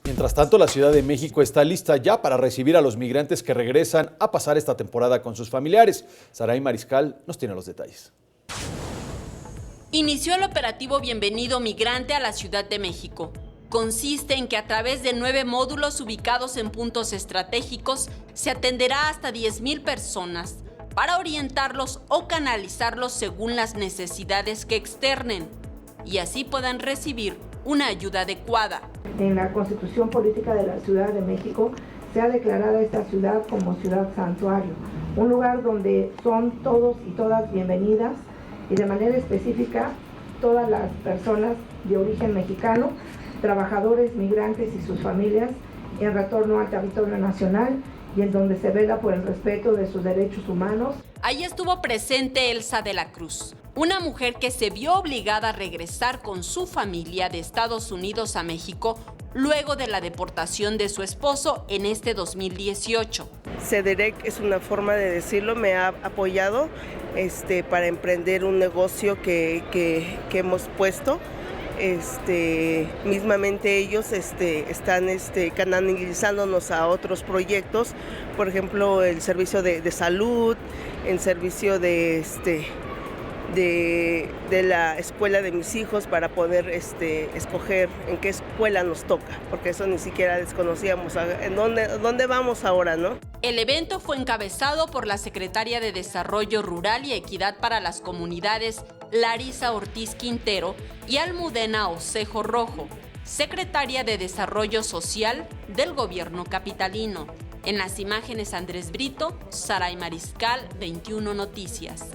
Mientras tanto, la Ciudad de México está lista ya para recibir a los migrantes que regresan a pasar esta temporada con sus familiares. Saray Mariscal nos tiene los detalles. Inició el operativo Bienvenido Migrante a la Ciudad de México. Consiste en que a través de 9 módulos ubicados en puntos estratégicos se atenderá hasta 10,000 personas para orientarlos o canalizarlos según las necesidades que externen y así puedan recibir una ayuda adecuada. En la Constitución Política de la Ciudad de México se ha declarado esta ciudad como ciudad santuario, un lugar donde son todos y todas bienvenidas y de manera específica todas las personas de origen mexicano, trabajadores, migrantes y sus familias en retorno al territorio nacional y en donde se vela por el respeto de sus derechos humanos. Ahí estuvo presente Elsa de la Cruz, una mujer que se vio obligada a regresar con su familia de Estados Unidos a México luego de la deportación de su esposo en este 2018. CEDEREC es una forma de decirlo, me ha apoyado para emprender un negocio que hemos puesto. Mismamente ellos están canalizándonos a otros proyectos, por ejemplo el servicio de salud, el servicio de la escuela de mis hijos para poder escoger en qué escuela nos toca, porque eso ni siquiera desconocíamos, en dónde vamos ahora, ¿no? El evento fue encabezado por la secretaria de Desarrollo Rural y Equidad para las Comunidades, Larisa Ortiz Quintero, y Almudena Osejo Rojo, secretaria de Desarrollo Social del Gobierno capitalino. En las imágenes Andrés Brito, Saray Mariscal, 21 Noticias.